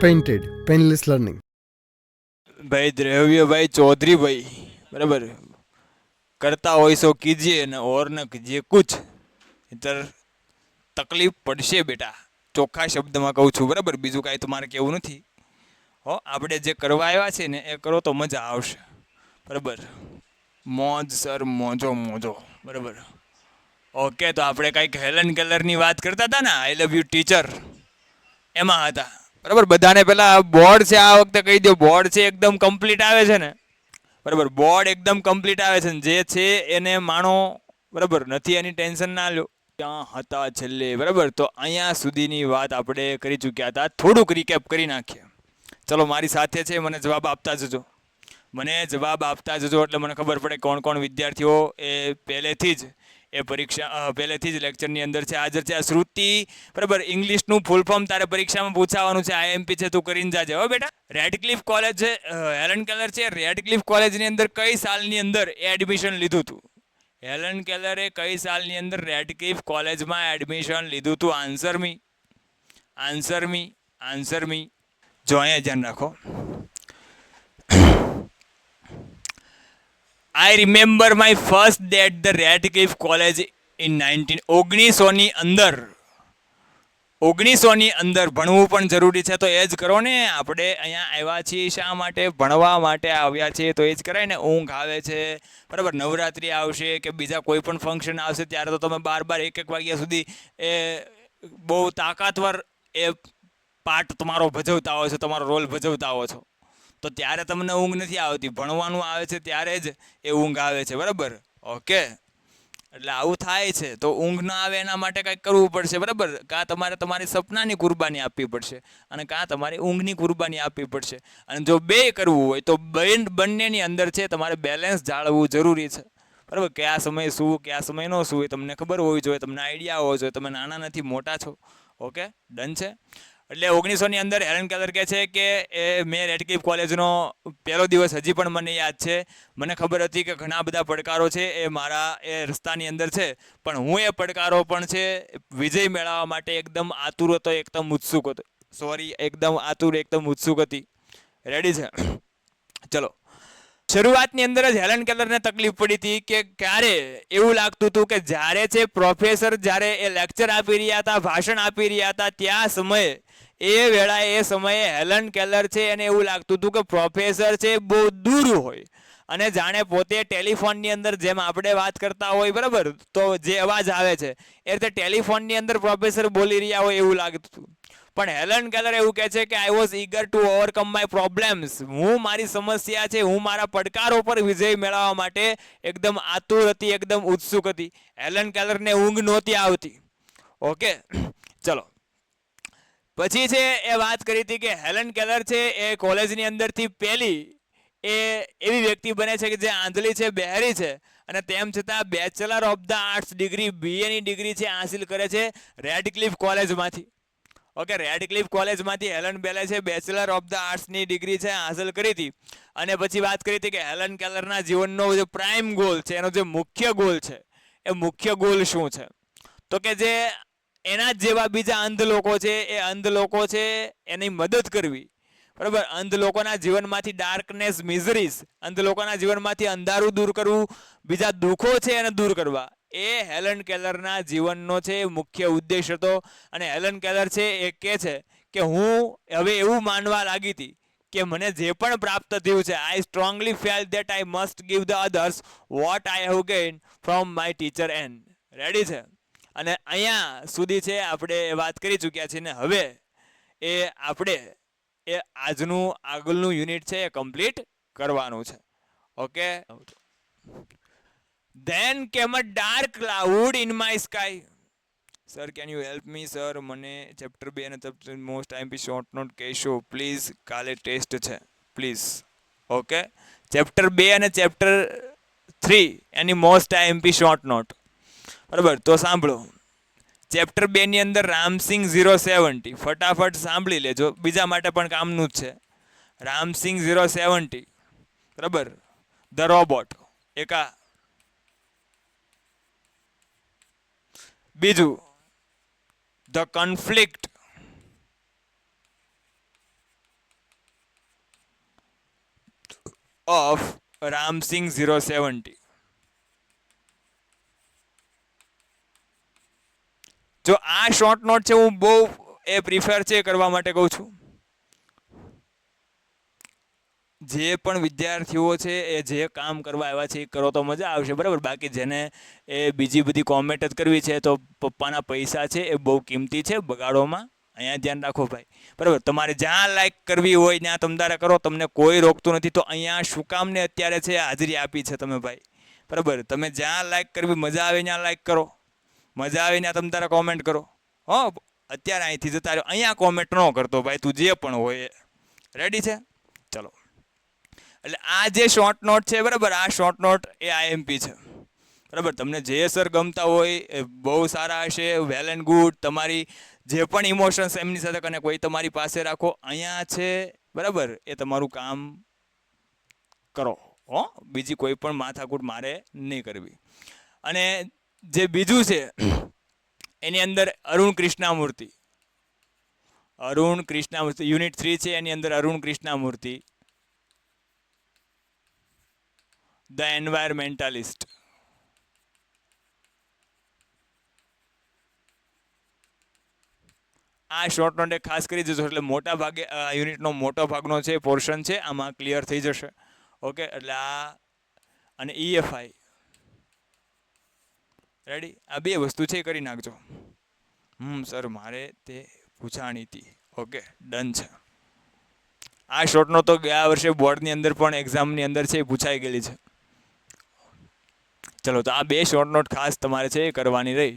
Painted painless learning. ભાઈ દ્રવ્યભાઈ ચૌધરીભાઈ બરાબર करता हो सो कीजिए न और न कीजिए कुछ इधर तकलीफ पड़शे बेटा चोखा शब्द में कहूँ छूँ बराबर बीजू कांई तमारे कहेवुं नथी हो आपणे जे करवा आव्या छे ने ए करो तो मजा आवशे बराबर मौज सर मोजो मोजो बराबर ओके तो आपणे कांईक हेलन केलरनी वात करता हता ने आई लव यू टीचर एमां हता बराबर बधाने पेला बोर्ड छे आ वखते कही दो बोर्ड छे एकदम कम्प्लीट आवे छे ने बराबर बोर्ड एकदम कम्प्लीट आवे छे जे छे एने माणो बराबर नथी एनी टेन्शन ना लो त्यां हता छेल्ले बराबर तो अहींया सुधीनी वात आपणे करी चूक्या हता थोडुंक रिकेप करी नाखीए चलो मारी साथे छे मने जवाब आपता जजो मने जवाब आपता जजो एटले मने खबर पड़े कोण कोण विद्यार्थीओ ए पहेलेथी ज ए परीक्षा पहेलेथी ज लेक्चरनी अंदर छे हाजर छे आ श्रुति बराबर इंग्लिशनुं फूल फॉर्म तारे परीक्षामां पूछावानुं छे आईएमपी छे तू करीने जाजे हो बेटा रेडक्लिफ कॉलेज छे हेलन केलर छे रेडक्लिफ कॉलेजनी अंदर कई सालनी अंदर एडमिशन लीधुं हतुं हेलन केलरे कई सालनी अंदर रेडक्लिफ कॉलेजमां एडमिशन लीधुं हतुं answer me answer me answer me जो अहींया ध्यान राखो I remember my first day at the Radcliffe College in 1900 ની અંદર ભણવું પણ જરૂરી છે તો એ જ કરો ને આપણે અહીંયા આવ્યા છીએ શા માટે ભણવા માટે આવ્યા છીએ તો એ જ કરાય ને ઊંઘ આવે છે બરાબર નવરાત્રિ આવશે કે બીજા કોઈ પણ ફંક્શન આવશે ત્યારે તો તમે બાર એક વાગ્યા સુધી એ બહુ તાકાતવર એ પાર્ટ તમારો ભજવતા હો છો તમારો રોલ ભજવતા હો છો તો ત્યારે તમને ઊંઘ નથી આવતી ભણવાનું આવે છે ત્યારે જ એ ઊંઘ આવે છે બરાબર ઓકે એટલે આવું થાય છે તો ઊંઘ ના આવે એના માટે કંઈક કરવું પડશે બરાબર કાં તમારે તમારી સપનાની કુરબાની આપવી પડશે અને કાં તમારી ઊંઘની કુરબાની આપવી પડશે અને જો બે કરવું હોય તો બંનેની અંદર છે તમારે બેલેન્સ જાળવવું જરૂરી છે બરાબર કયા સમયે શું કયા સમયનો શું એ તમને ખબર હોવી જોઈએ તમને આઈડિયા હોવો જોઈએ તમે નાના નથી મોટા છો ઓકે ડન છે એટલે 1900 ની અંદર હેલન કેલર કહે છે કે એ મેં રેડક્લિફ કોલેજનો પહેલો દિવસ હજી પણ મને યાદ છે મને ખબર હતી કે ઘણા બધા પડકારો છે એ મારા એ રસ્તાની અંદર છે પણ હું એ પડકારો પણ છે વિજય મેળવવા માટે એકદમ આતુર હતો એકદમ ઉત્સુક હતો એકદમ આતુર એકદમ ઉત્સુક હતી રેડી છે ચલો શરૂઆતની અંદર જ હેલન કેલરને તકલીફ પડી હતી કે ક્યારે એવું લાગતું હતું કે જ્યારે છે પ્રોફેસર જ્યારે એ લેક્ચર આપી રહ્યા હતા ભાષણ આપી રહ્યા હતા ત્યાં સમયે એ વેળાએ એ સમયે હેલન કેલર છે એને એવું લાગતું હતું કે પ્રોફેસર છે બહુ દૂર હોય અને જાણે પોતે ટેલિફોનની અંદર જેમ આપણે વાત કરતા હોય બરાબર તો જે અવાજ આવે છે એ રીતે ટેલિફોનની અંદર પ્રોફેસર બોલી રહ્યા હોય એવું લાગતું હતું પણ હેલન કેલર એવું કહે છે કે I was eager two overcome my problems હું મારી સમસ્યા છે હું મારા પડકારો પર વિજય મેળવવા માટે એકદમ આતુર હતી એકદમ ઉત્સુક હતી હેલન કેલરને ઊંઘ નહોતી આવતી ઓકે ચલો પછી છે એ વાત કરી હતી કે હેલન કેલર છે એ કોલેજની અંદરથી પહેલી એ એવી વ્યક્તિ બને છે કે જે આંધળી છે બહેરી છે અને તેમ છતાં bachelor of the arts degree બીએની ડિગ્રી છે હાંસિલ કરે છે રેડક્લિફ કોલેજમાંથી ઓકે રેડક્લિફ કોલેજમાંથી હેલન બેલે છે બેચલર ઓફ ધ આર્ટ્સની ડિગ્રી છે હાંસલ કરી હતી અને પછી વાત કરી હતી કે હેલન કેલરના જીવનનો જે પ્રાઇમ ગોલ છે એનો જે મુખ્ય ગોલ છે એ મુખ્ય ગોલ શું છે તો કે જે એના જેવા બીજા અંધ લોકો છે એ અંધ લોકો છે એની મદદ કરવી બરાબર અંધ લોકોના જીવનમાંથી ડાર્કનેસ મિઝરીઝ અંધ લોકોના જીવનમાંથી અંધારું દૂર કરવું બીજા દુઃખો છે એને દૂર કરવા એ હેલન કેલરના જીવનનો છે મુખ્ય ઉદ્દેશ હતો અને હેલન કેલર છે એ કહે છે કે હું હવે એવું માનવા લાગી હતી કે મને જે પણ પ્રાપ્ત થયું છે I strongly fail that I must give the others what I have gain from my teacher and ready છે અને અહીંયા સુધી છે આપણે વાત કરી ચૂક્યા છીએ ને હવે એ આપણે એ આજનું આગળનું યુનિટ છે એ કમ્પ્લીટ કરવાનું છે ઓકે ધેન કેમ a dark cloud in my sky sir can you help me sir મને ચેપ્ટર 2 અને chapter most IMP short note કહેશો પ્લીઝ કાલે ટેસ્ટ છે પ્લીઝ ઓકે ચેપ્ટર 2 અને ચેપ્ટર 3 એની મોસ્ટ આઈએમપી શોર્ટ નોટ બરાબર તો સાંભળો ચેપ્ટર 2 ની અંદર રામસિંગ 070 ફટાફટ સાંભળી લેજો બીજા માટે પણ કામનું જ છે રામસિંગ 070 બરાબર ધ રોબોટ એકા બીજું ધ કન્ફ્લિક્ટ ઓફ રામસિંગ 070. જો આ શોર્ટ નોટ છે, હું બહુ એ પ્રિફર છે કરવા માટે કહું છું. જે પણ વિદ્યાર્થીઓ છે એ જે કામ કરવા આવ્યા છે એ કરો તો મજા આવશે, બરાબર. બાકી જેને એ બીજી બધી કોમેન્ટ જ કરવી છે તો પપ્પાના પૈસા છે એ બહુ કિંમતી છે, બગાડોમાં અહીંયા ધ્યાન રાખો ભાઈ, બરાબર. તમારે જ્યાં લાઈક કરવી હોય ત્યાં તમતારે કરો, તમને કોઈ રોકતું નથી. તો અહીંયા શું કામ ને અત્યારે છે હાજરી આપી છે તમે ભાઈ, બરાબર. તમે જ્યાં લાઈક કરવી મજા આવે ત્યાં લાઈક કરો, મજા આવે ત્યાં તમતારે કોમેન્ટ કરો. હો અત્યારે અહીંથી જતા રહ્યો, અહીંયા કોમેન્ટ ન કરતો ભાઈ, તું જે પણ હોય એ. રેડી છે? ચલો. એટલે આ જે શોર્ટ નોટ છે, બરાબર, આ શોર્ટ નોટ એ આઈએમપી છે, બરાબર. તમને જે સર ગમતા હોય એ બહુ સારા હશે, વેલ એન્ડ ગુડ. તમારી જે પણ ઇમોશન્સ એમની સાથે કને કોઈ તમારી પાસે રાખો. અહીંયા છે, બરાબર, એ તમારું કામ કરો. હો બીજી કોઈ પણ માથાકૂટ મારે નહીં કરવી. અને જે બીજું છે એની અંદર અરુણ કૃષ્ણામૂર્તિ, યુનિટ 3 છે, એની અંદર અરુણ કૃષ્ણામૂર્તિ, ધ એન્વાયરમેન્ટાલિસ્ટ. આ શોર્ટ નોટ ખાસ કરી જજો, એટલે મોટા ભાગે યુનિટનો મોટો ભાગનો છે પોર્શન છે આમાં ક્લિયર થઈ જશે. ઓકે, એટલે આ અને EFI રેડી, આ બે વસ્તુ છે કરી નાખજો. સર મારે તે પૂછાણી હતી. ઓકે, ડન છે. આ શોર્ટ નોટ તો ગયા વર્ષે બોર્ડની અંદર પણ એક્ઝામની અંદર છે એ પૂછાઈ ગયેલી છે. ચલો, તો આ બે શોર્ટ નોટ ખાસ તમારે છે એ કરવાની રહી,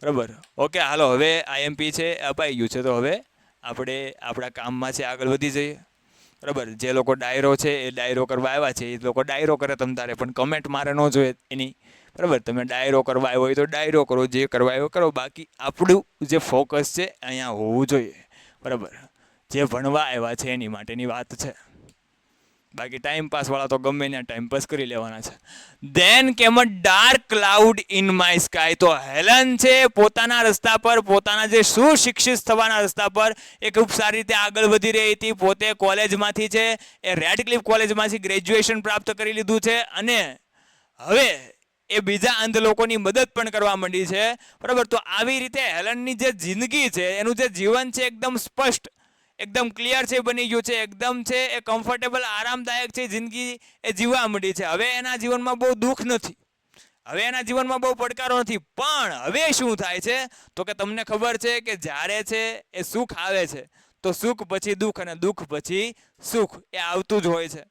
બરાબર. ઓકે, હાલો, હવે આઈએમપી છે અપાઈ ગયું છે, તો હવે આપણે આપણા કામમાં છે આગળ વધી જઈએ, બરાબર. જે લોકો ડાયરો છે એ ડાયરો કરવા આવ્યા છે એ લોકો ડાયરો કરે, તમ તારે પણ કમેન્ટ મારે ન જોઈએ એની, બરાબર. તમે ડાયરો કરવા આવ્યો હોય તો ડાયરો કરો, જે કરવા આવ્યો કરો. બાકી આપણું જે ફોકસ છે અહીંયા હોવું જોઈએ, બરાબર. જે ભણવા આવ્યા છે એની માટેની વાત છે. બાકી ટાઈમ પાસ વાળા તો ગમે ત્યાં ટાઈમ પાસ કરી લેવાના છે. ધેન કેમ a dark cloud in my sky. તો હેલન છે પોતાના રસ્તા પર, પોતાના જે સુશિક્ષિત થવાના રસ્તા પર એ ખૂબ સારી રીતે આગળ વધી રહી હતી. પોતે કોલેજમાંથી છે એ રેડક્લિફ કોલેજમાંથી ગ્રેજ્યુએશન પ્રાપ્ત કરી લીધું છે, અને હવે એ બીજા અંધ લોકોની મદદ પણ કરવા માંડી છે, બરાબર. તો આવી રીતે હેલનની જે જિંદગી છે, એનું જે જીવન છે એકદમ સ્પષ્ટ, એકદમ ક્લિયર છે બની ગયું છે, એકદમ છે એ કમ્ફર્ટેબલ આરામદાયક છે જિંદગી એ જીવવા માંડી છે. હવે એના જીવનમાં બહુ દુઃખ નથી, હવે એના જીવનમાં બહુ પડકારો નથી. પણ હવે શું થાય છે તો કે તમને ખબર છે કે જ્યારે છે એ સુખ આવે છે તો સુખ પછી દુઃખ, અને દુઃખ પછી સુખ એ આવતું જ હોય છે,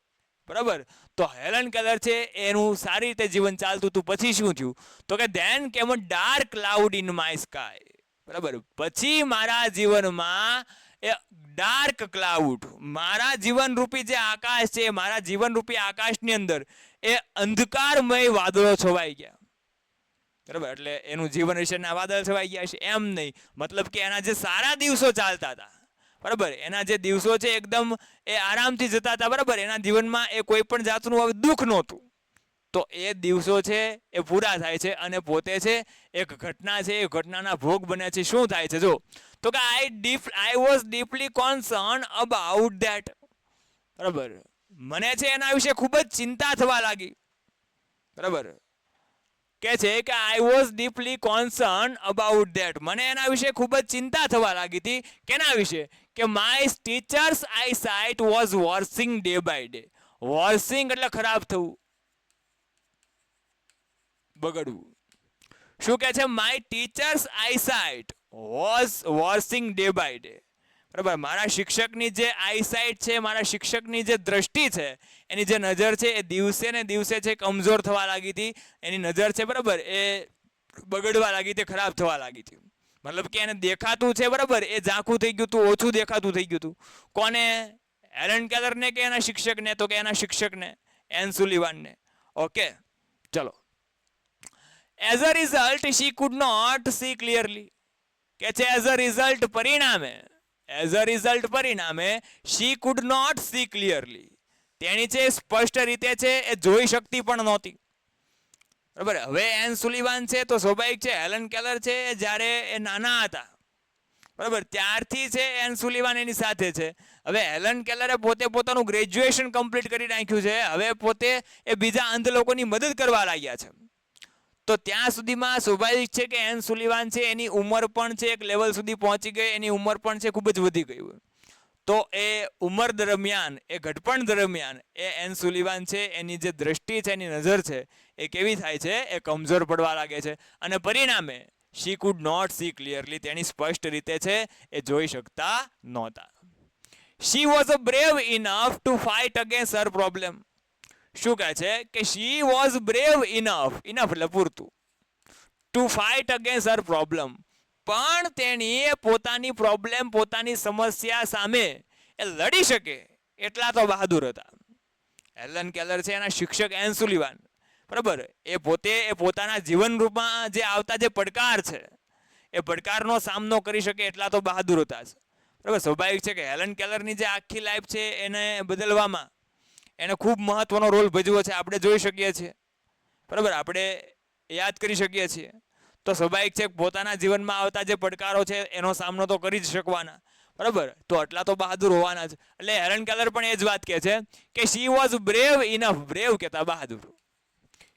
બરાબર. તો હેલન કેલર છે એનું સારી રીતે જીવન ચાલતું હતું. પછી શું થયું તો કે ધેન કેમ a dark cloud in my sky, બરાબર. પછી મારા જીવનમાં એ ડાર્ક ક્લાઉડ, મારા જીવનરૂપી જે આકાશ છે, મારા જીવનરૂપી આકાશની અંદર એ અંધકારમય વાદળો છવાઈ ગયા, બરાબર. એટલે એનું જીવન વિશેના વાદળ છવાઈ ગયા છે એમ નહીં, મતલબ કે એના જે સારા દિવસો ચાલતા હતા, બરાબર, એના જે દિવસો છે એકદમ એ આરામથી જતા હતા, બરાબર. એના જીવનમાં એ કોઈ પણ જાતનું હવે દુઃખ નહોતું. તો એ દિવસો છે એ પૂરા થાય છે, અને પોતે છે એક ઘટના છે એ ઘટનાના ભોગ બને છે. શું થાય છે જો, તો કે I was deeply concert about that, બરાબર. મને છે એના વિશે ખૂબ જ ચિંતા થવા લાગી, બરાબર. કે છે કે I was deeply concert about that, મને એના વિશે ખૂબ જ ચિંતા થવા લાગી હતી. કેના વિશે? કે my teachers eye sight was worsening day by day. Worsening એટલે ખરાબ થવું, બગડવું. શું કે છે? My teachers eyesight was worsening day by day, બરાબર. મારા શિક્ષકની જે આઈસાઇટ છે, મારા શિક્ષકની જે દ્રષ્ટિ છે, એની જે નજર છે એ દિવસે ને દિવસે છે કમજોર થવા લાગી હતી. એની નજર છે, બરાબર, એ બગડવા લાગી હતી, ખરાબ થવા લાગી હતી. મતલબ કે એને દેખાતું છે, બરાબર, એ ઝાંખું થઈ ગયું હતું, ઓછું દેખાતું થઈ ગયું હતું. કોને? હેલન કેલરને કે એના શિક્ષકને? તો કે એના શિક્ષકને, એન સુલિવાનને. ઓકે, ચલો. As a result, she could not see clearly. કે છે as a result, પરિણામે she could not see clearly. તેની છે સ્પષ્ટ રીતે છે એ જોઈ શકતી પણ નહોતી, બરાબર. હવે એન સુલિવાન છે તો સ્વાભાવિક છે હેલન કેલર છે જ્યારે એ નાના હતા બરાબર, ત્યારથી છે એન સુલિવાન એની સાથે છે. હવે હેલન કેલરે પોતે પોતાનું ગ્રેજ્યુએશન કમ્પ્લીટ કરી નાખ્યું છે, હવે પોતે એ બીજા અંધ લોકોની મદદ કરવા લાગ્યા છે. તો ત્યાં સુધીમાં સ્વાભાવિક છે કે એન સુલિવાન છે એની ઉંમર પણ છે એક લેવલ સુધી પહોંચી ગઈ, એની ઉંમર પણ છે ખૂબ જ વધી ગઈ. તો એ ઉંમર દરમિયાન, એ ઘડપણ દરમિયાન એ એન સુલિવાન છે એની જે દ્રષ્ટિ છે, એની નજર છે, એ કેવી થાય છે, એ કમજોર પડવા લાગે છે. અને પરિણામે she could not see clearly, તેની સ્પષ્ટ રીતે છે એ જોઈ શકતા નહોતા. She was a brave enough to fight against her problem. શું કહે છે કે she was brave enough, enough એટલે પૂરતું, to fight against her problem, પણ તેણીએ પોતાની પ્રોબ્લેમ, પોતાની સમસ્યા સામે એ લડી શકે એટલા તો બહાદુર હતા. હેલન કેલર છે એના શિક્ષક એન સુલિવાન, બરાબર, એ પોતે એ પોતાના જીવન રૂપમાં જે આવતા જે પડકાર છે એ પડકારનો સામનો કરી શકે એટલા તો બહાદુર હતા. બરાબર, સ્વાભાવિક છે કે હેલન કેલરની જે આખી લાઈફ છે એને બદલવામાં એને ખૂબ મહત્વનો રોલ ભજવ્યો છે, આપણે જોઈ શકીએ છીએ. બરાબર, આપણે યાદ કરી શકીએ છીએ. તો સ્વાભાવિક છે પોતાના જીવનમાં આવતા જે પડકારો છે એનો સામનો તો કરી જ શકવાના. બરાબર, તો આટલા તો બહાદુર હોવાના જ. એટલે હેલન કેલર પણ એ જ વાત કહે છે કે she was brave enough, brave કહેતા બહાદુર,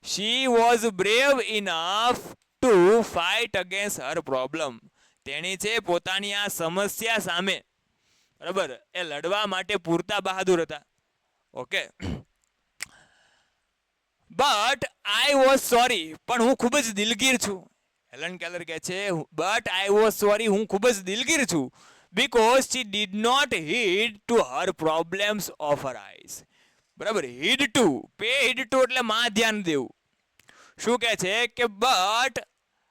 she was brave enough to fight against her problem. તેણી છે પોતાની આ સમસ્યા સામે, બરાબર, એ લડવા માટે પૂરતા બહાદુર હતા. Okay, but I was sorry, પણ હું ખૂબ જ દિલગીર છું. હેલન કેલર કહે છે બટ આઈ વોઝ સોરી, હું ખૂબ જ દિલગીર છું, because she did not heed to her problems of her eyes. બરાબર, heed to, pay heed to એટલે માં ધ્યાન દેવું. શું કહે છે કે બટ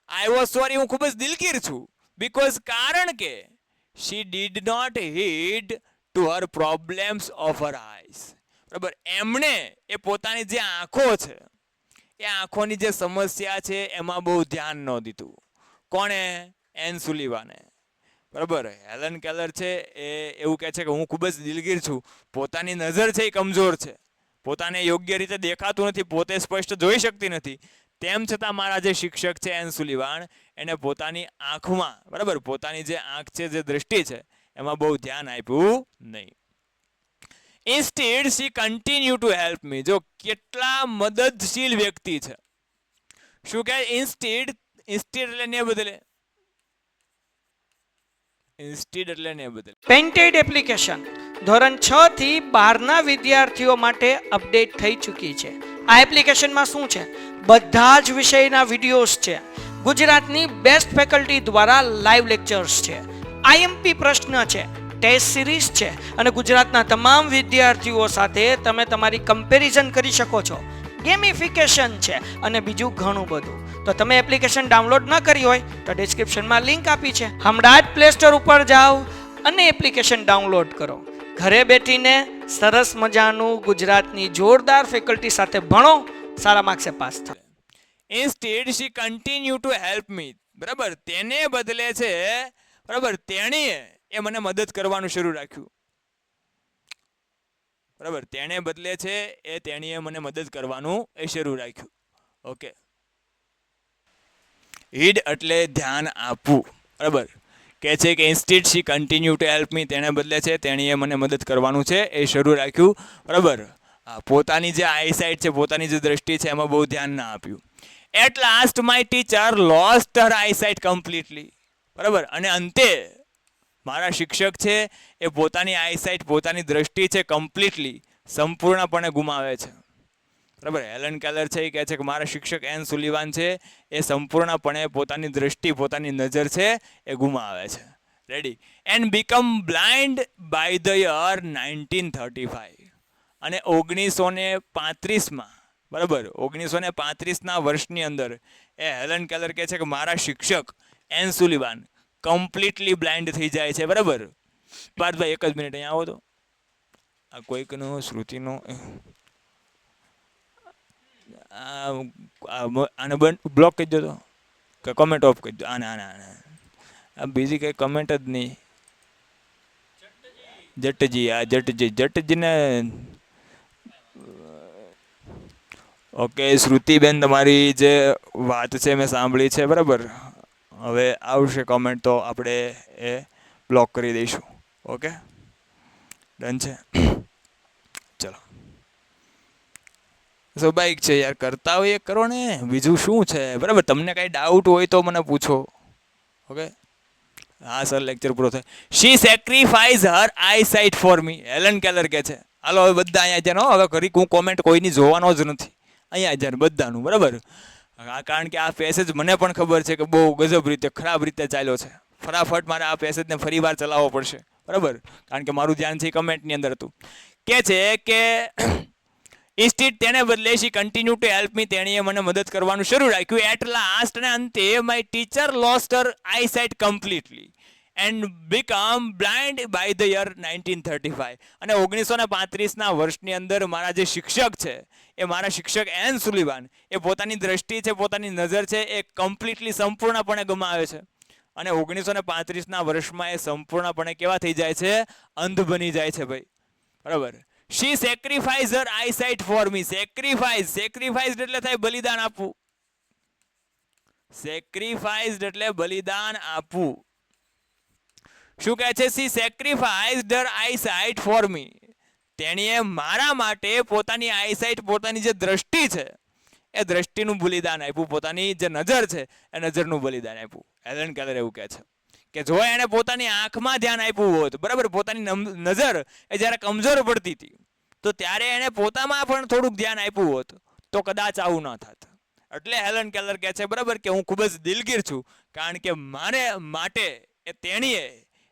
આઈ વોઝ સોરી, હું ખૂબ જ દિલગીર છું, બીકોઝ કારણ કે she did not heed to her problems of her eyes. બરાબર, એમણે એ પોતાની જે આંખો છે એ આંખોની જે સમસ્યા છે એમાં બહુ ધ્યાન ન દીધું. કોણે? એન સુલિવાને. બરાબર, હેલન કેલર છે એ એવું કહે છે કે હું ખૂબ જ દિલગીર છું, પોતાની નજર છે એ કમજોર છે, પોતાને યોગ્ય રીતે દેખાતું નથી, પોતે સ્પષ્ટ જોઈ શકતી નથી, તેમ છતાં મારા જે શિક્ષક છે એન સુલિવાન એને પોતાની આંખમાં, બરાબર, પોતાની જે આંખ છે, જે દ્રષ્ટિ છે એમાં બહુ ધ્યાન આપ્યું નહીં. Instead she continue to help me. જો કેટલા મદદશીલ વ્યક્તિ છે. શું કહે? ઇન્સ્ટેડ, ઇન્સ્ટેડ એટલે ને બદલે, ઇન્સ્ટેડ એટલે ને બદલે. પેન્ટેડ એપ્લિકેશન ધોરણ 6 થી 12ના વિદ્યાર્થીઓ માટે અપડેટ થઈ ચૂકી છે. આ એપ્લિકેશનમાં શું છે? બધા જ વિષયના વિડીયોઝ છે, ગુજરાતની બેસ્ટ ફેકલ્ટી દ્વારા લાઈવ લેક્ચર્સ છે, આઈએમપી પ્રશ્ન છે, ટેસ્ટ સિરીઝ છે અને ગુજરાતના તમામ વિદ્યાર્થીઓ સાથે તમે તમારી કમ્પેરિઝન કરી શકો છો. ગેમિફિકેશન છે અને બીજું ઘણું બધું. તો તમે એપ્લિકેશન ડાઉનલોડ ન કરી હોય તો ડિસ્ક્રિપ્શનમાં લિંક આપી છે, હમણાં જ પ્લે સ્ટોર ઉપર જાઓ અને એપ્લિકેશન ડાઉનલોડ કરો. ઘરે બેઠીને સરસ મજાનું ગુજરાતની જોરદાર ફેકલ્ટી સાથે ભણો, સારા માર્ક્સે પાસ થાઓ. Instead she continue to help me. બરાબર, તેને બદલે છે, બરાબર, તેણીએ એ મને મદદ કરવાનું શરૂ રાખ્યું. બરાબર, તેણે બદલે છે એ તેણીએ મને મદદ કરવાનું એ શરૂ રાખ્યું. ઓકે, હીડ એટલે ધ્યાન આપવું. બરાબર, કહે છે કે instead she continue to help me, તેણે બદલે છે તેણીએ મને મદદ કરવાનું છે એ શરૂ રાખ્યું. બરાબર, પોતાની જે આઈસાઇટ છે, પોતાની જે દ્રષ્ટિ છે એમાં બહુ ધ્યાન ના આપ્યું. At last my teacher lost her eyesight completely. બરાબર, અને અંતે મારા શિક્ષક છે એ પોતાની આઈસાઇટ, પોતાની દ્રષ્ટિ છે કમ્પ્લીટલી, સંપૂર્ણપણે ગુમાવે છે. બરાબર, હેલન કેલર છે એ કહે છે કે મારા શિક્ષક એન સુલિવાન છે એ સંપૂર્ણપણે પોતાની દ્રષ્ટિ, પોતાની નજર છે એ ગુમાવે છે. Ready? And become blind by the year 1935. અને 1935માં, બરાબર, 1935ના વર્ષની અંદર એ હેલન કેલર કહે છે કે મારા શિક્ષક એન સુલિવાન કમ્પ્લીટલી બ્લાઇન્ડ થઈ જાય છે. બરાબર, પાર્થભાઈ એક જ મિનિટ અહીંયા આવો તો. આ કોઈકનો શ્રુતિનો આને બ્લોક કરી દો તો, કે કમેન્ટ ઓફ કરી દો. આને આને આને આ બીજી કંઈ કમેન્ટ જ નહીં. જટજી, આ જટજીને. ઓકે, શ્રુતિબેન, તમારી જે વાત છે મેં સાંભળી છે. બરાબર, હવે આવશે કમેન્ટ તો આપણે એ બ્લોક કરી દઈશું. ઓકે, ડન છે. ચલો, સ્વાભાવિક છે યાર, કરતા હોય એ કરો ને, બીજું શું છે, બરાબર. તમને કાંઈ ડાઉટ હોય તો મને પૂછો. ઓકે, હા સર, લેક્ચર પૂરો થાય. She sacrifice her I sight for me, Helen Keller કે છે. હાલો હવે બધા અહીંયા છે ને, હવે ઘરી હું કોમેન્ટ કોઈની જોવાનો જ નથી, અહીંયા છે ને બધાનું, બરાબર. કારણ કે આ પેસેજ મને પણ ખબર છે કે બહુ ગજબ રીતે ખરાબ રીતે ચાલ્યો છે. ફટાફટ મારે આ પેસેજને ફરી વાર ચલાવવો પડશે, બરાબર, કારણ કે મારું ધ્યાન છે કમેન્ટની અંદર હતું. કે છે કે ઇન્સ્ટીડ તેને બદલે શી કન્ટિન્યુ ટુ હેલ્પ મી, તેણીએ મને મદદ કરવાનું શરૂ રાખ્યું. એટ લાસ્ટ અને અંતે my teacher lost her I site completely and become blind by the year 1935. અને 1935ના વર્ષની અંદર મારા જે શિક્ષક છે, એ મારા શિક્ષક એન સુલિવાન, એ પોતાની દ્રષ્ટિ છે, પોતાની નજર છે, એ કમ્પ્લીટલી સંપૂર્ણપણે ગુમાવે છે. અને 1935ના વર્ષમાં એ સંપૂર્ણપણે કેવા થઈ જાય છે? અંધ બની જાય છે ભાઈ, બરાબર. She sacrifice her I sight for me. Sacrifice એટલે થાય બલિદાન આપવું. સેક્રિફાઈસ એટલે બલિદાન આપવું. શું કહે છે? She sacrificed her I sight for me. તેણીએ મારા માટે પોતાની આઈ સાઇટ, પોતાની જે દ્રષ્ટિ છે, એ દ્રષ્ટિનું બલિદાન આપ્યું. પોતાની જે નજર છે, એ નજરનું બલિદાન આપ્યું. હેલન કેલર એવું કહે છે કે જો એણે પોતાની આંખમાં ધ્યાન આપ્યું હોત, બરાબર, પોતાની નજર એ જ્યારે કમજોર પડતી હતી, તો ત્યારે એણે પોતામાં પણ થોડુંક ધ્યાન આપ્યું હોત, તો કદાચ આવું ન થાત. એટલે હેલન કેલર કહે છે, બરાબર, કે હું ખૂબ જ દિલગીર છું, કારણ કે મારે માટે એ તેણીએ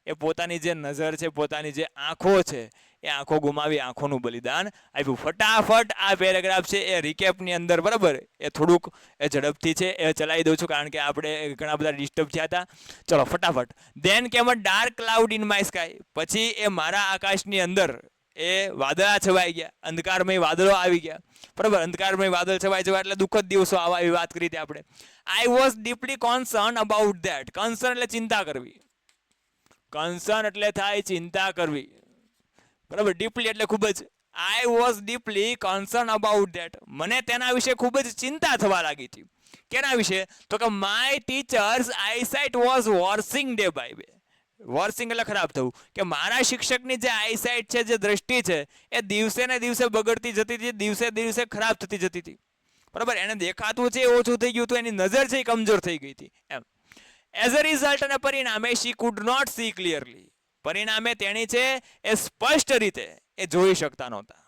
એ પોતાની જે નજર છે, પોતાની જે આંખો છે, એ આંખો ગુમાવી, આંખોનું બલિદાન આપ્યું. ફટાફટ આ પેરેગ્રાફ છે એ રિકેપની અંદર, બરાબર, એ થોડુંક એ ઝડપથી છે એ ચલાવી દઉં છું, કારણ કે આપણે ઘણા બધા ડિસ્ટર્બ થયા હતા. ચલો ફટાફટ. ધેન કેમ a dark cloud in my sky. પછી એ મારા આકાશની અંદર એ વાદળા છવાઈ ગયા, અંધકારમય વાદળો આવી ગયા, બરાબર. અંધકારમય વાદળ છવાઈ જવા એટલે દુઃખદ દિવસો આવા, એવી વાત કરી હતી આપણે. I was deeply concern about that. Concern એટલે ચિંતા કરવી. કન્સર્ન એટલે થાય ચિંતા કરવી, બરાબર. ડીપલી એટલે ખૂબ જ. I was deeply concern about that. મને તેના વિશે ખૂબ જ ચિંતા થવા લાગી હતી. કેના વિશે? તો કે my teachers eyesight was worsening day by day. Worsening એટલે ખરાબ થવું. કે મારા શિક્ષકની જે આઈસાઇટ છે, જે દ્રષ્ટિ છે, એ દિવસે ને દિવસે બગડતી જતી હતી, દિવસે દિવસે ખરાબ થતી જતી હતી, બરાબર. એને દેખાતું છે એ ઓછું થઈ ગયું હતું, એની નજર છે એ કમજોર થઈ ગઈ હતી એમ. એઝ અ રિઝલ્ટ અને પરિણામે she could not see clearly. પરિણામે તેણી છે એ સ્પષ્ટ રીતે એ જોઈ શકતા નહોતા,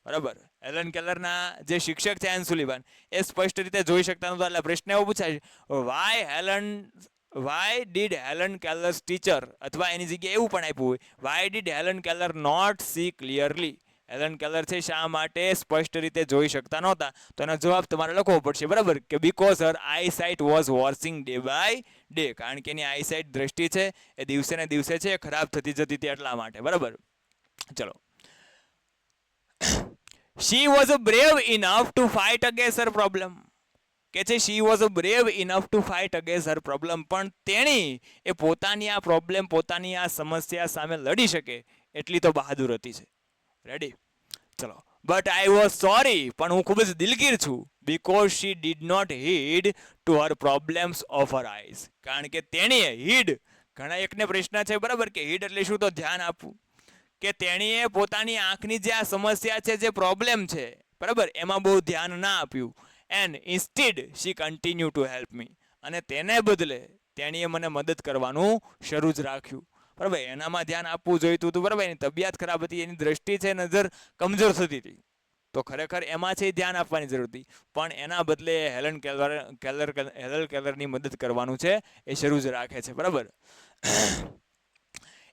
બરાબર. હેલન કેલરના જે શિક્ષક છે એન સુલિવાન, એ સ્પષ્ટ રીતે જોઈ શકતા નહોતા. એટલે પ્રશ્ન એવો પૂછાય, why did Helen Keller's teacher, અથવા એની જગ્યાએ એવું પણ આપ્યું હોય, why did Helen Keller not see clearly. Helen Keller છે શા માટે સ્પષ્ટ રીતે જોઈ શકતા નહોતા? તો એનો જવાબ તમારે લખવો પડશે, બરાબર, કે because her I sight was worsening day by day. કારણ કે એની આઈ સાઇટ દ્રષ્ટિ છે એ દિવસે ને દિવસે છે ખરાબ થતી જતી હતી, એટલા માટે, બરાબર. ચલો. She was brave enough to fight against her problem. કે છે she was brave enough to fight against her problem. પણ તેણી એ પોતાની આ પ્રોબ્લેમ, પોતાની આ સમસ્યા સામે લડી શકે એટલી તો બહાદુર હતી છે. રેડી? ચલો. But I was sorry. પણ હું ખૂબ જ દિલગીર છું. Because she did not heed to her problems of her eyes. કારણ કે તેણીએ હીડ, ઘણા એકને પ્રશ્ન છે, બરાબર, કે હીડ એટલે શું? તો ધ્યાન આપવું. કે તેણીએ પોતાની આંખની જે આ સમસ્યા છે, જે પ્રોબ્લેમ છે, બરાબર, એમાં બહુ ધ્યાન ના આપ્યું. And instead she continue to help me. અને તેને બદલે તેણીએ મને મદદ કરવાનું શરૂ જ રાખ્યું, બરાબર. એનામાં ધ્યાન આપવું જોઈતું હતું, બરાબર. એની તબિયત ખરાબ હતી, એની દ્રષ્ટિ છે, નજર કમજોર થતી હતી, તો ખરેખર એમાં છે ધ્યાન આપવાની જરૂર હતી. પણ એના બદલે હેલન કેલરની મદદ કરવાનું છે એ શરૂ જ રાખે છે, બરાબર.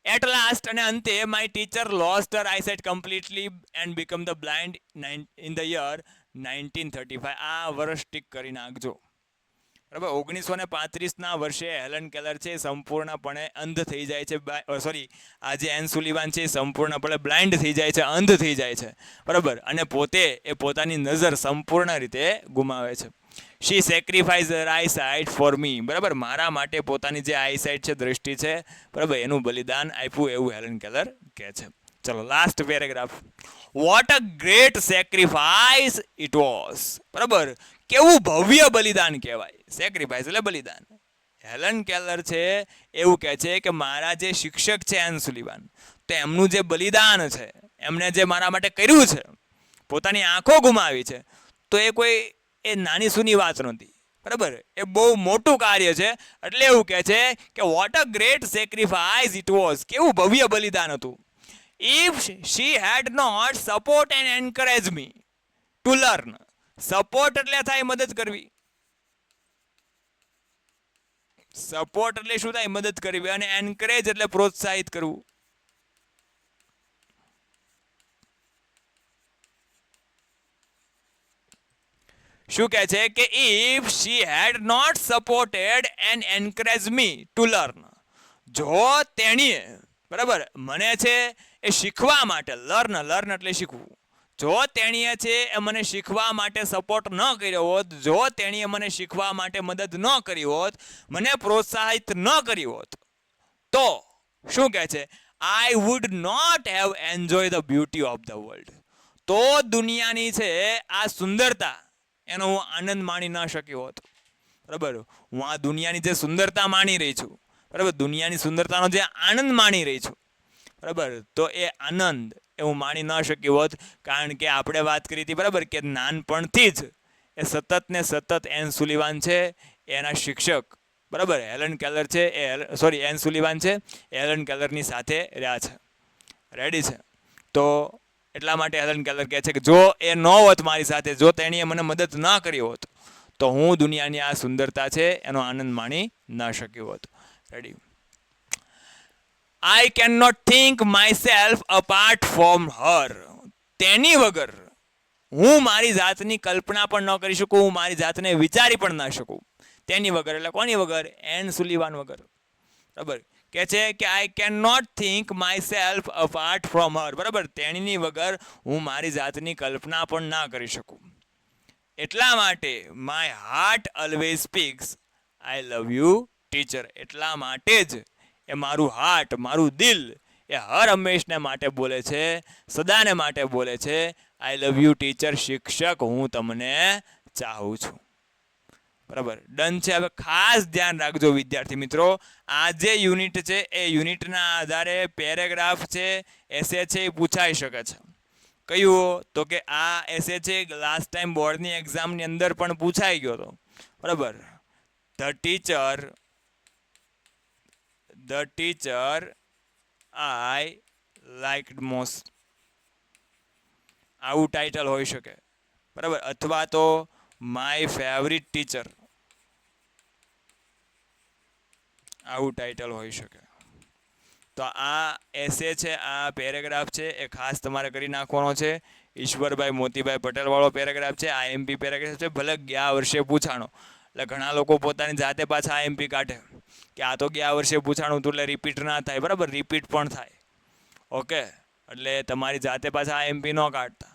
એટ લાસ્ટ અને અંતે my teacher lost her eyesight completely and become the blind in the year 1935. આ વર્ષ ટીક કરી નાખજો, બરાબર. 1935ના વર્ષે હેલન કેલર છે સંપૂર્ણપણે અંધ થઈ જાય છે. સોરી, આ જે એન સુલિવાન છે સંપૂર્ણપણે બ્લાઇન્ડ થઈ જાય છે, અંધ થઈ જાય છે, બરાબર. અને પોતે એ પોતાની નજર સંપૂર્ણ રીતે ગુમાવે છે. She sacrifice her I sight for me. બરાબર, મારા માટે પોતાની જે આઈ સાઇટ છે, દ્રષ્ટિ છે, બરાબર, એનું બલિદાન આપ્યું, એવું હેલન કેલર કહે છે. ચલો last paragraph. Vote a great sacrifice it was. બરાબર, કેવું ભવ્ય બલિદાન કહેવાય. સેક્રિફાઈસ એટલે બલિદાન. હેલન કેલર છે એવું કહે છે કે મારા જે શિક્ષક છે એન સુલિવાન, તો એમનું જે બલિદાન છે, એમણે જે મારા માટે કર્યું છે, પોતાની આંખો ગુમાવી છે, તો એ કોઈ એ નાની સૂની વાત નહોતી, બરાબર, એ બહુ મોટું કાર્ય છે. એટલે એવું કહે છે કે what a great sacrifice it was, કેવું ભવ્ય બલિદાન હતું. If she had not support and encourage me to learn. Support એટલે થાય મદદ કરવી, સપોર્ટ એટલે શું થાય? મદદ કરવી. અને એન્કરેજ એટલે પ્રોત્સાહિત કરવું. શું કહે છે કે if she had not supported and encourage me to learn, જો તેણીએ, બરાબર, મને છે એ શીખવા માટે, લર્ન એટલે શીખવું, જો તેણીએ છે એ મને શીખવા માટે સપોર્ટ ન કર્યો હોત, જો તેણીએ મને શીખવા માટે મદદ ન કરી હોત, મને પ્રોત્સાહિત ન કરી હોત, તો શું કહે છે, I would not have enjoy the beauty of the world. તો દુનિયાની છે આ સુંદરતા, એનો હું આનંદ માણી ન શક્યો હોત. બરાબર, હું આ દુનિયાની જે સુંદરતા માણી રહી છું, બરાબર, દુનિયાની સુંદરતાનો જે આનંદ માણી રહી છું, બરાબર, તો એ આનંદ એ હું માણી ન શક્યો હોત. કારણ કે આપણે વાત કરી હતી, બરાબર, કે નાનપણથી જ એ સતત ને સતત એન સુલિવાન છે એના શિક્ષક, બરાબર, હેલન કેલર છે એ એન સુલિવાન છે એ હેલન કેલરની સાથે રહ્યા છે. રેડી છે? તો એટલા માટે હેલન કેલર કહે છે કે જો એ ન હોત મારી સાથે, જો તેણીએ મને મદદ ના કરી હોત, તો હું દુનિયાની આ સુંદરતા છે એનો આનંદ માણી ન શક્યો હોત. Ready? I can not think myself apart from her. તેની વગર હું મારી જાતની કલ્પના પણ ન કરી શકું, હું મારી જાતને વિચારી પણ ના શકું. તેની વગર એટલે કોની વગર? એન સુલિવાન વગર. બરાબર, કે છે કે I can not think myself apart from her. બરાબર, તેણીની વગર હું મારી જાતની કલ્પના પણ ના કરી શકું. એટલા માટે my heart always speaks I love you teacher. એટલા માટે જ એ મારું હાર્ટ, મારું દિલ એ હર હંમેશને માટે બોલે છે, સદાને માટે બોલે છે, આઈ લવ યુ ટીચર, શિક્ષક, હું તમને ચાહું છું. બરાબર, ડન છે. હવે ખાસ ધ્યાન રાખજો વિદ્યાર્થી મિત્રો, આ જે યુનિટ છે એ યુનિટના આધારે પેરેગ્રાફ છે, એસે છે, એ પૂછાઈ શકે છે. કયું? તો કે આ એસે છે લાસ્ટ ટાઈમ બોર્ડની એક્ઝામની અંદર પણ પૂછાઈ ગયો હતો. બરાબર, ધ ટીચર આઈ લાઇક્ડ મોસ્ટ, આવું ટાઇટલ હોઈ શકે. બરાબર, અથવા તો માય ફેવરિટ ટીચર, આવું ટાઇટલ હોઈ શકે. તો આ એસે છે, આ પેરેગ્રાફ છે એ ખાસ તમારે કરી નાખવાનો છે. ઈશ્વરભાઈ મોતીભાઈ પટેલ વાળો પેરેગ્રાફ છે, આઈએમપી પેરેગ્રાફ છે, ભલે ગયા વર્ષે પૂછાણો. એટલે ઘણા લોકો પોતાની જાતે પાછા આઈએમપી કાઢે કે આ તો ગયા વર્ષે પૂછાણું હતું એટલે રિપીટ ના થાય. બરાબર, રિપીટ પણ થાય. ઓકે, એટલે તમારી જાતે પાછા આઈએમપી ન કાઢતા.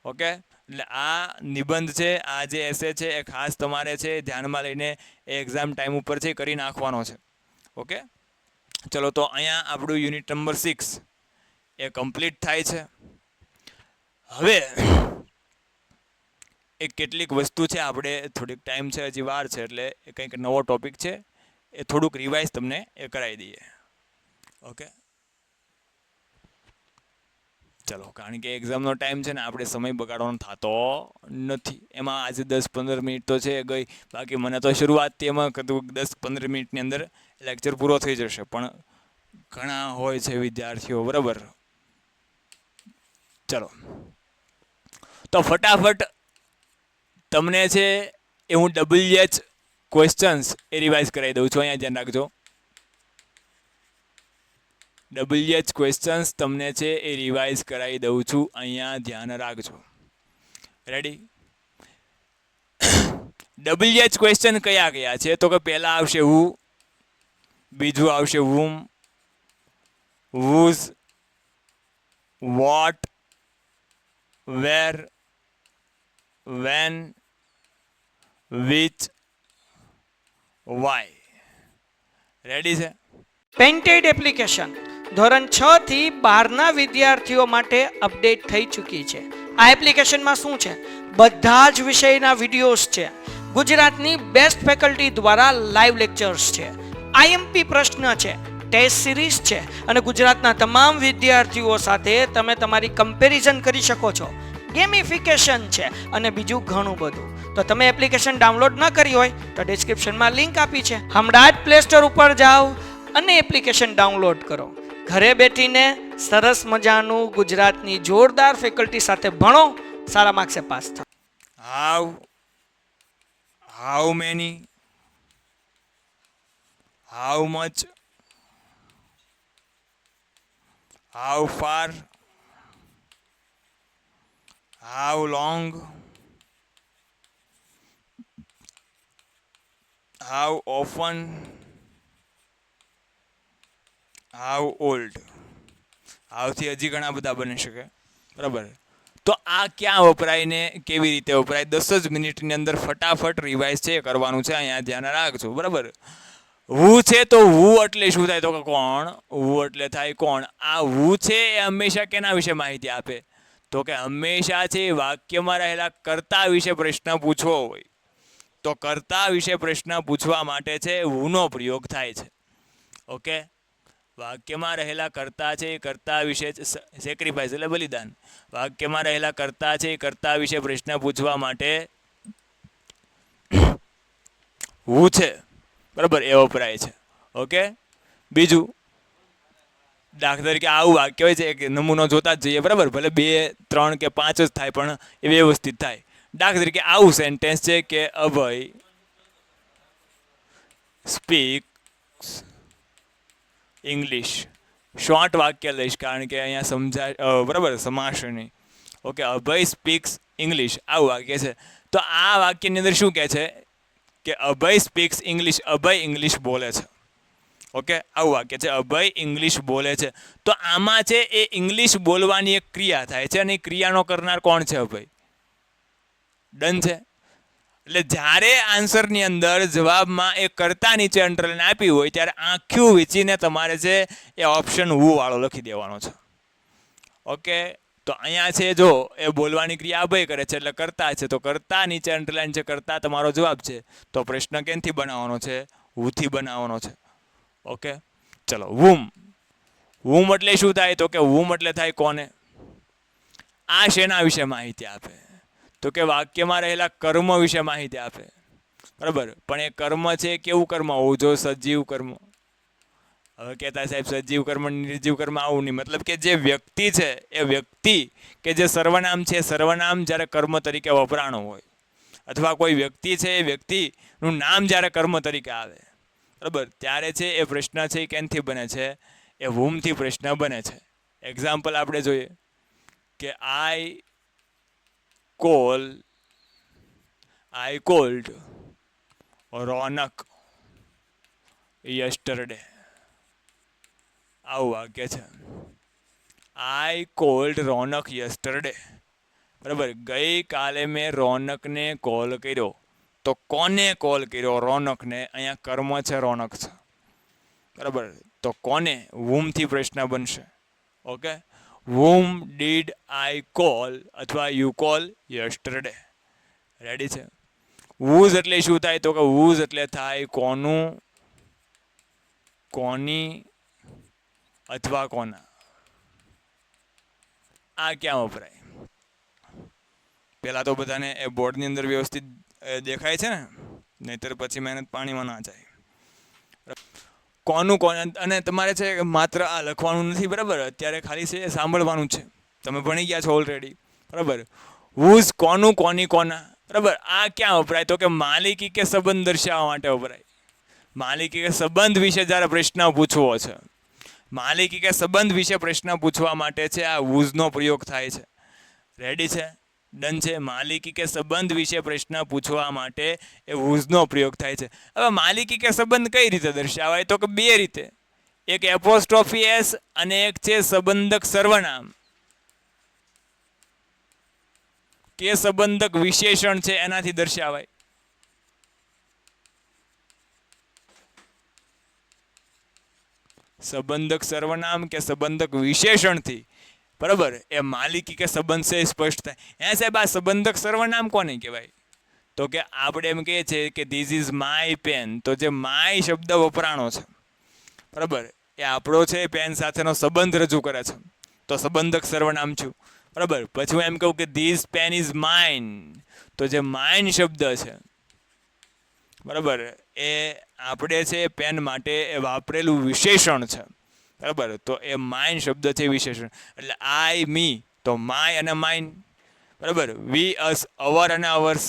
ઓકે, એટલે આ નિબંધ છે, આ જે એસે છે એ ખાસ તમારે છે ધ્યાનમાં લઈને એ એક્ઝામ ટાઈમ ઉપર છે કરી નાખવાનો છે. ઓકે, ચલો, તો અહીંયા આપણું યુનિટ નંબર 6 એ કમ્પ્લીટ થાય છે. હવે એ કેટલીક વસ્તુ છે, આપણે થોડીક ટાઈમ છે, હજી વાર છે, એટલે એ કંઈક નવો ટોપિક છે એ થોડુંક રિવાઇઝ તમને એ કરાવી દઈએ. ઓકે, ચલો, કારણ કે એક્ઝામનો ટાઈમ છે ને, આપણે સમય બગાડવાનો થતો નથી. એમાં આજે 10-15 મિનિટ તો છે ગઈ, બાકી મને તો શરૂઆતથી એમાં કીધું 10-15 મિનિટની અંદર લેક્ચર પૂરો થઈ જશે, પણ ઘણા હોય છે વિદ્યાર્થીઓ. બરાબર, ચલો, તો ફટાફટ તમને છે એ હું WH ક્વેશ્ચન્સ એ રિવાઇઝ કરાવી દઉં છું. અહીંયા ધ્યાન રાખજો, WH ક્વેશ્ચન્સ તમને છે એ રિવાઇઝ કરાવી દઉં છું. અહીંયા ધ્યાન રાખજો. રેડી? WH ક્વેશ્ચન કયા કયા છે? તો કે પહેલા આવશે હુ, બીજું આવશે whom, whose, what, where, when, which, why. Ready છે? પેન્ટેડ એપ્લિકેશન ધોરણ 6 થી 12ના વિદ્યાર્થીઓ માટે અપડેટ થઈ ચૂકી છે. આ એપ્લિકેશનમાં શું છે? બધા જ વિષયના વિડીયોઝ છે, ગુજરાતની બેસ્ટ ફેકલ્ટી દ્વારા લાઈવ લેક્ચર્સ છે, આઈએમપી પ્રશ્ન છે, ટેસ્ટ સિરીઝ છે અને ગુજરાતના તમામ વિદ્યાર્થીઓ સાથે તમે તમારી કમ્પેરિઝન કરી શકો છો. ગેમિફિકેશન છે અને બીજું ઘણું બધું. તો તમે એપ્લિકેશન ડાઉનલોડ ન કરી હોય તો ડિસ્ક્રિપ્શનમાં લિંક આપી છે, હમણાં જ પ્લે સ્ટોર ઉપર જાઓ અને એપ્લિકેશન ડાઉનલોડ કરો. ઘરે બેઠીને સરસ મજાનું ગુજરાતની જોરદાર ફેકલ્ટી સાથે ભણો, સારા માર્ક્સે પાસ થાઓ. How many? How much? How far? How long? How often? How old? આવથી હજી ઘણા બધા બની શકે, બરાબર. તો આ ક્યાં વપરાય ને કેવી રીતે વપરાય 10 જ મિનિટની અંદર ફટાફટ રિવાઇઝ છે કરવાનું છે, અહીંયા ધ્યાન રાખજો, બરાબર. હુ છે તો હુ એટલે શું થાય, તો કે કોણ. હુ એટલે થાય કોણ. આ હુ છે એ હંમેશા કેના વિશે માહિતી આપે, તો કે હંમેશા છે વાક્યમાં રહેલા કર્તા વિશે પ્રશ્ન પૂછવો હોય તો કર્તા વિશે પ્રશ્ન પૂછવા માટે છે હુનો પ્રયોગ થાય છે. ઓકે, વાક્યમાં રહેલા કર્તા છે એ કર્તા વિશે સેક્રિફાઈસ એટલે બલિદાન. વાક્યમાં રહેલા કર્તા છે એ કર્તા વિશે પ્રશ્ન પૂછવા માટે હુ છે, બરાબર, એ વપરાય છે. ઓકે, બીજું દાખલા તરીકે આવું વાક્ય હોય છે, એક નમૂનો જોતા જ જઈએ, બરાબર, ભલે 2, 3 કે 5 જ થાય પણ એ વ્યવસ્થિત થાય. દાખલા તરીકે આવું સેન્ટેન્સ છે કે અભય સ્પીક્સ ઇંગ્લિશ. શોર્ટ વાક્ય લઈશ કારણ કે અહીંયા સમજાય, બરાબર, સમાસ નહીં. ઓકે, અભય સ્પીક્સ ઇંગ્લિશ આવું વાક્ય છે. તો આ વાક્યની અંદર શું કહે છે કે અભય સ્પીક્સ ઇંગ્લિશ, અભય ઇંગ્લિશ બોલે છે. ઓકે, આવું વાક્ય છે, અભય ઇંગ્લિશ બોલે છે. તો આમાં છે એ ઇંગ્લિશ બોલવાની એક ક્રિયા થાય છે અને એ ક્રિયાનો કરનાર કોણ છે? અભય. ડન છે. એટલે જ્યારે આન્સરની અંદર જવાબમાં એ કર્તા નીચે અંડરલાઈન આપી હોય ત્યારે આંખ્યું વીંચીને તમારે છે એ ઓપ્શન હુ વાળો લખી દેવાનો છે. ઓકે, તો અહીંયા છે જો એ બોલવાની ક્રિયા અભય કરે છે એટલે કર્તા છે, તો કર્તા નીચે અંડરલાઈન છે, કર્તા તમારો જવાબ છે. તો પ્રશ્ન કેનથી બનાવવાનો છે? હુથી બનાવવાનો છે. ઓકે, ચલો. વુમ. વુમ એટલે શું થાય, તો કે વુમ એટલે થાય કોને. આ શેના વિશે માહિતી આપે, તો કે વાક્યમાં રહેલા કર્મ વિશે માહિતી આપે, બરાબર. પણ એ કર્મ છે કેવું કર્મ હોવું જો? સજીવ કર્મ. હવે કહેતા સાહેબ સજીવ કર્મ નિર્જીવ કર્મ આવું નહીં, મતલબ કે જે વ્યક્તિ છે એ વ્યક્તિ કે જે સર્વનામ છે, સર્વનામ જ્યારે કર્મ તરીકે વપરાણું હોય અથવા કોઈ વ્યક્તિ છે એ વ્યક્તિનું નામ જ્યારે કર્મ તરીકે આવે, બરાબર, ત્યારે છે એ પ્રશ્ન છે એ કેનથી બને છે? એ વુમથી પ્રશ્ન બને છે. એક્ઝામ્પલ આપણે જોઈએ કે આઈ કોલ્ડ રોનક યસ્ટરડે. આવું વાક્ય છે, આઈ કોલ્ડ રોનક યસ્ટરડે, બરાબર. ગઈકાલે મેં રોનકને કોલ કર્યો. તો કોને કોલ કર્યો? રોનકને. અહીંયા કર્મ છે, રોનક છે, બરાબર. તો કોને? વુમથી પ્રશ્ન બનશે. Okay, whom did I call અથવા you call yesterday. રેડી છે. whose એટલે શું થાય, તો કે whose એટલે થાય કોનું, કોની અથવા કોના. આ ક્યાં વપરાય? પહેલાં તો બધાને એ બોર્ડની અંદર વ્યવસ્થિત દેખાય છે ને, નહીતર પછી મહેનત પાણીમાં ના જાય. કોનું કોણ, અને તમારે છે માત્ર આ લખવાનું નથી, બરાબર, અત્યારે ખાલી છે સાંભળવાનું છે. તમે ભણી ગયા છો ઓલરેડી, બરાબર. હુઝ કોનું, કોની, કોના, બરાબર. આ ક્યાં વપરાય, તો કે માલિકી કે સંબંધ દર્શાવવા માટે વપરાય. માલિકી કે સંબંધ વિશે જ્યારે પ્રશ્ન પૂછવો છે, માલિકી કે સંબંધ વિશે પ્રશ્ન પૂછવા માટે છે આ હુઝનો પ્રયોગ થાય છે. રેડી છે? ડન છે. માલિકી કે સંબંધ વિશે પ્રશ્ન પૂછવા માટે એ હુઝનો પ્રયોગ થાય છે. હવે માલિકી કે સંબંધ કઈ રીતે દર્શાવાય, તો કે બે રીતે. એક એપોસ્ટ્રોફી એસ અને એક છે સંબંધક સર્વનામ કે સંબંધક વિશેષણ છે એનાથી દર્શાવાય. સંબંધક સર્વનામ કે સંબંધક વિશેષણથી, બરાબર, એ માલિકી કે સંબંધ છે સ્પષ્ટ થાય. હે સાહેબ, આ સંબંધક સર્વનામ કોને કહેવાય? તો કે આપણે એમ કહીએ છીએ કે ધીસ ઇઝ માય પેન, તો જે માય શબ્દ વપરાણો છે બરાબર, એ આપણો છે પેન સાથેનો સંબંધ રજૂ કરે છે, તો સંબંધક સર્વનામ છું બરાબર. પછી હું એમ કહું કે ધીસ પેન ઇઝ માઇન, તો જે માઇન શબ્દ છે બરાબર, એ આપણે છે પેન માટે એ વાપરેલું વિશેષણ છે બરાબર. તો એ માઇન શબ્દ છે વિશેષણ, એટલે આઈ મી તો માય અને માઇન બરાબર. વી અસ અવર અને અવર્સ,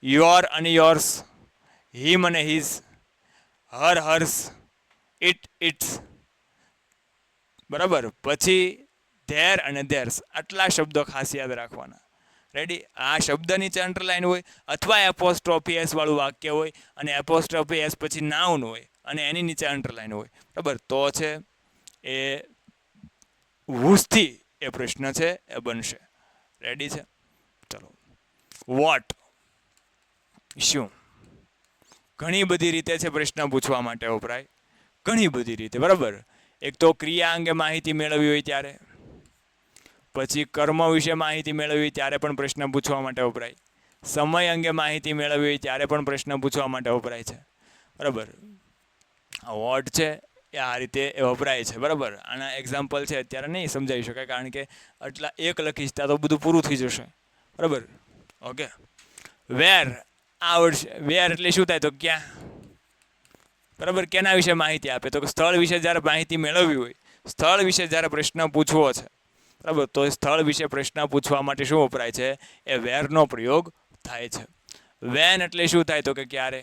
યોર અને યોર્સ, હિમ અને his, her hers, it its બરાબર. પછી ધેર અને ધેર્સ, આટલા શબ્દો ખાસ યાદ રાખવાના. રેડી. આ શબ્દ નીચે અંડરલાઈન હોય અથવા એપોસ્ટ્રોફી એસ વાળું વાક્ય હોય અને એપોસ્ટ્રોફી એસ પછી નાઉન હોય અને એની નીચે અંડરલાઈન હોય બરાબર, તો છે એ વૂસથી એ પ્રશ્ન છે એ બનશે. રેડી છે? ચલો. વોટ, શું, ઘણી બધી રીતે છે પ્રશ્ન પૂછવા માટે વપરાય, ઘણી બધી રીતે બરાબર. એક તો ક્રિયા અંગે માહિતી મેળવવી હોય ત્યારે, પછી કર્મ વિશે માહિતી મેળવવી ત્યારે પણ પ્રશ્ન પૂછવા માટે વપરાય, સમય અંગે માહિતી મેળવવી હોય ત્યારે પણ પ્રશ્ન પૂછવા માટે વપરાય છે બરાબર. આ વોટ છે એ આ રીતે એ વપરાય છે બરાબર. આના એક્ઝામ્પલ છે અત્યારે નહીં સમજાવી શકાય કારણ કે આટલા એક લખીશ ત્યાં તો બધું પૂરું થઈ જશે બરાબર. ઓકે. વેર આવડશે, વેર એટલે શું થાય તો ક્યાં બરાબર. કેના વિશે માહિતી આપે તો સ્થળ વિશે જ્યારે માહિતી મેળવવી હોય, સ્થળ વિશે જ્યારે પ્રશ્ન પૂછવો છે બરાબર, તો સ્થળ વિશે પ્રશ્ન પૂછવા માટે શું વપરાય છે એ વેરનો પ્રયોગ થાય છે. વેન એટલે શું થાય તો કે ક્યારે,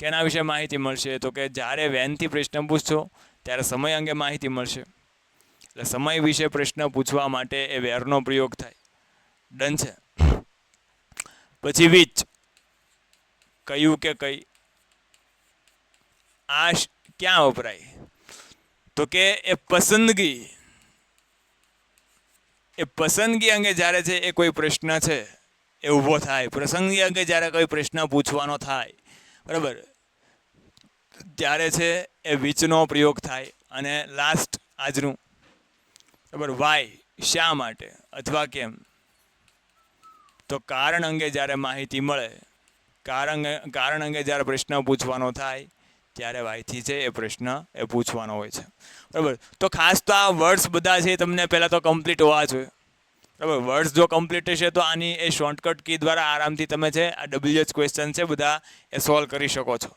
કેના વિશે માહિતી મળશે તો કે જ્યારે વેનથી પ્રશ્ન પૂછશો ત્યારે સમય અંગે માહિતી મળશે, એટલે સમય વિશે પ્રશ્ન પૂછવા માટે એ વેરનો પ્રયોગ થાય. ડન છે. પછી વિચ, કયું કે કઈ, આ ક્યાં વપરાય તો કે એ પસંદગી, એ પસંદગી અંગે જ્યારે છે એ કોઈ પ્રશ્ન છે એ ઊભો થાય, પસંદગી અંગે જ્યારે કોઈ પ્રશ્ન પૂછવાનો થાય બરાબર, ત્યારે છે એ વિચનો પ્રયોગ થાય. અને લાસ્ટ આજનું બરાબર, વાય, શા માટે અથવા કેમ, તો કારણ અંગે જ્યારે માહિતી મળે, કારણ અંગે જ્યારે પ્રશ્ન પૂછવાનો થાય ત્યારે વાયથી છે એ પ્રશ્ન એ પૂછવાનો હોય છે બરાબર. તો ખાસ તો આ વર્ડ્સ બધા છે તમને પહેલાં તો કમ્પ્લીટ હોવા જોઈએ બરાબર. વર્ડ્સ જો કમ્પ્લીટ હશે તો આની એ શોર્ટકટ કી દ્વારા આરામથી તમે છે આ WH ક્વેશ્ચન છે બધા એ સોલ્વ કરી શકો છો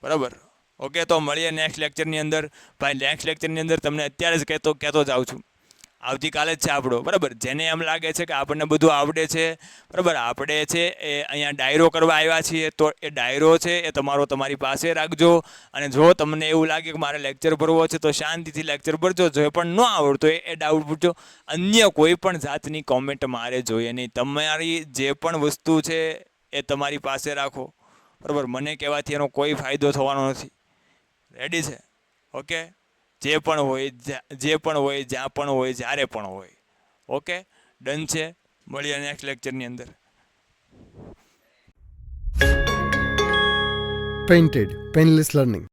બરાબર. ઓકે, તો મળીએ નેક્સ્ટ લેક્ચરની અંદર. ભાઈ નેક્સ્ટ લેક્ચરની અંદર તમને અત્યારે જ કહેતો જાઉં છું, આવતીકાલે જ છે આપણો બરાબર. જેને એમ લાગે છે કે આપણને બધું આવડે છે બરાબર, આપણે છે એ અહીંયા ડાયરો કરવા આવ્યા છીએ, તો એ ડાયરો છે એ તમારી પાસે રાખજો. અને જો તમને એવું લાગે કે મારે લેક્ચર ભરવો છે તો શાંતિથી લેક્ચર ભરજો, જો પણ ન આવડતો એ ડાઉટ પૂછજો. અન્ય કોઈ પણ જાતની કોમેન્ટ મારે જોઈએ નહીં, તમારી જે પણ વસ્તુ છે એ તમારી પાસે રાખો બરાબર. મને કહેવાથી એનો કોઈ ફાયદો થવાનો નથી. રેડી છે? ઓકે. જે પણ હોય જ્યાં પણ હોય જ્યારે પણ હોય. ઓકે, ડન છે. મળીએ નેક્સ્ટ લેક્ચરની અંદર. Painted, Painless Learning.